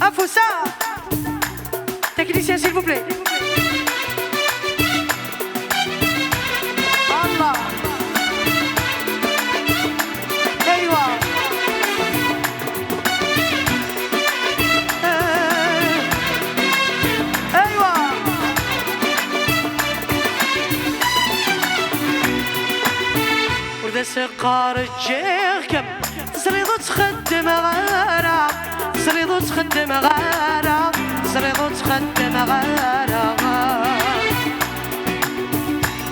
Afoussa, technicien s'il vous plaît. Allah. Aywa. Aywa. ورد سقار الجيخ تسريض تخدم غارة تسريض تخدم غارة تسريض تخدم غارة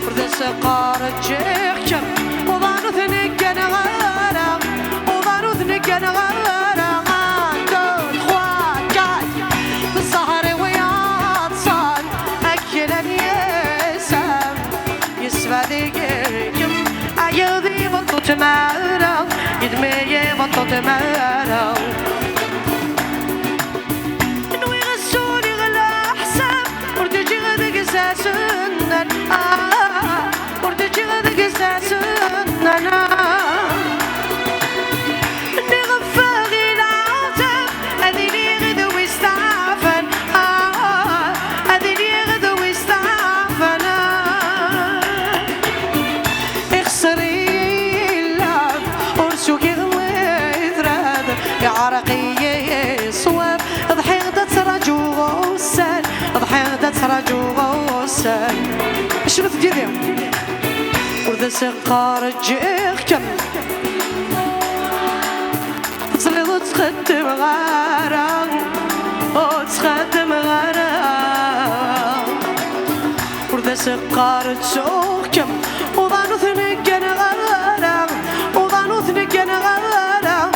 ورد سقار الجيخ وضانو ثنقن غارة وضانو ثنقن غارة دو تخوا جاي بالسهر وياتصال أكلا يسام يسفى ذيكم أيضي بطو تمارا يدمي بطو تمارا إنو يغسوني غلا حساب وردجي غدق ساسنن وردجي غدق ساسنن إني غفاغي العاتب أذيني غدو يستعفن أذيني غدو يستعفن اخسري اللعب ورسوكي غويثراد يا عرقي صواب ضحيغدة تراجو غوسان ضحيغدة تراجو غوسان شنو تجيبي ورد سقار الجيخ كم تصلي تخدم غارة وتخدم غارة ورد سقار تسوق كم وضانو ثنقن غارة وضانو ثنقن غارة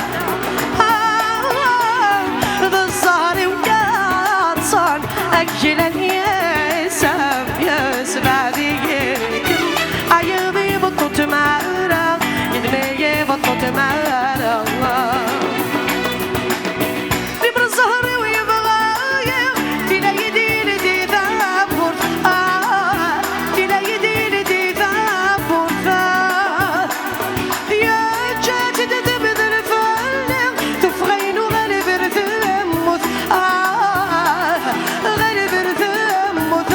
ذا الزهر وياتصال أجلا يسام يسمع ذيكم أيضي بطو تمارا يدمي بطو تمارا نمر الزهر ويبغايا تلا يدين دي ذابور تلا يدين دي ذابور يا جاتد ذبذ الفلق تفغين وغلب رثمث غلب رثمث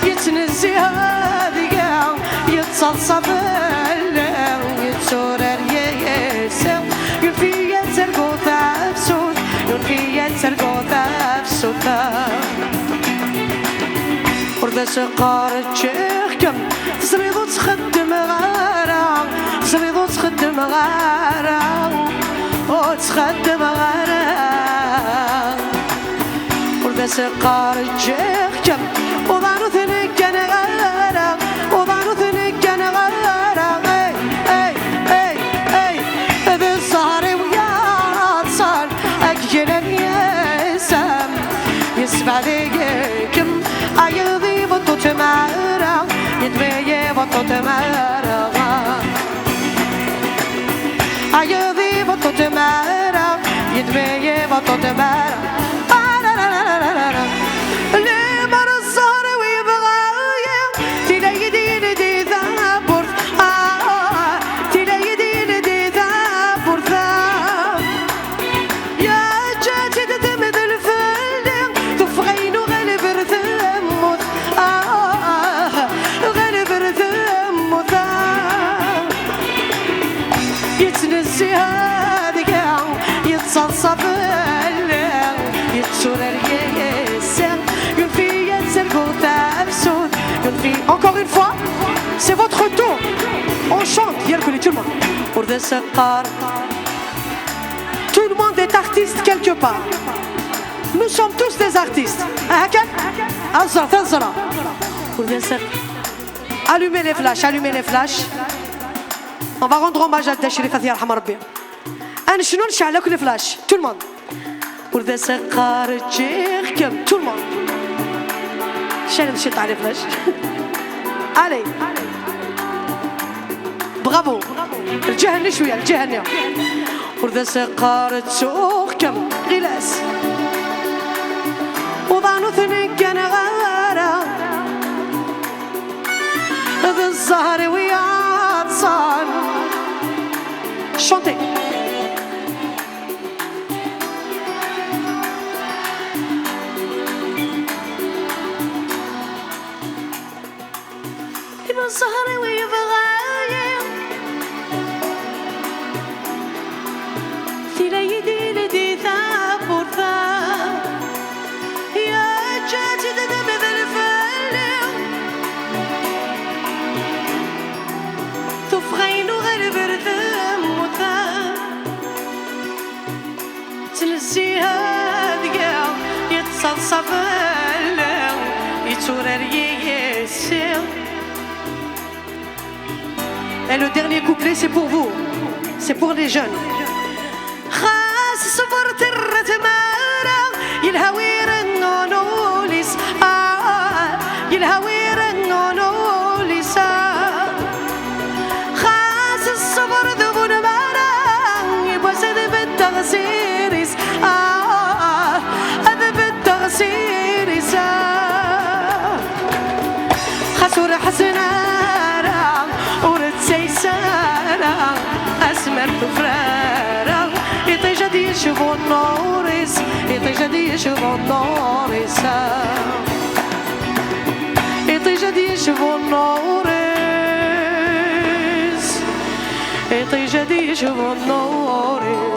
يتنزي هذي يتصلصب يتسور اليسر ينفي يترقو ثابسوت ينفي يترقو ثابسوت ورد سقار الشيخ كم تسريضو تخدم غارة تسريضو تخدم غارة وتخدم غارة ورد سقار الشيخ كم وضانو ثنقن غارة وضانو ثنقن غارة اي اي اي ذي السهر وياتصال أجلا يسام يسمع ذيكم أيضي بطو تمارا يدمي بطو تمارا أيضي بطو تمارا يدمي بطو تمارا لمر الزهر ويبغايا تلا يدين دي ذابور تلا يدين دي ذابور يا جاتد ذمذ الفلق تفغين وغلب رثمث غلب رثمث يتنسي هذيك يتصلصب يتسور اليسر ينفي يتسرقو ثابسوت ينفي encore une fois c'est votre tour on chante يركلي tout le monde ورد سقار tout le monde est artiste quelque part nous sommes tous des artistes هكا أزرع تزرع ورد سقار allumez les flashs on va rendre hommage à الدشري فتي يرحم ربي أنا شنو نشعل لكم الفلاش tout le monde ورد سقار الشيخ كم tout le monde شنو نشط على الفلاش علي برافو الجهني شويه الجهني ورد سقار تسوق كم غلاس وضانو ثنقن غارة بالزهر ويا اتصال شونتي يتنزيها دقا يتصلصف يتورر يسير. Et le dernier couplet c'est pour vous, c'est pour les jeunes. خاص صبرت الرتمارة يلهوير النونوليس يلهوير النونوليس خاص الصبر ذبون مارا يبوسد بالتغسيريس هذا بالتغسيريس خسور حسنارا ورد سيسارا أسمر فرارا يطيجدي يشوفوا النوريس يطيجدي يشوفوا النوريس يطيجدي يشوفوا النوريس يطيجدي يشوفوا النوريس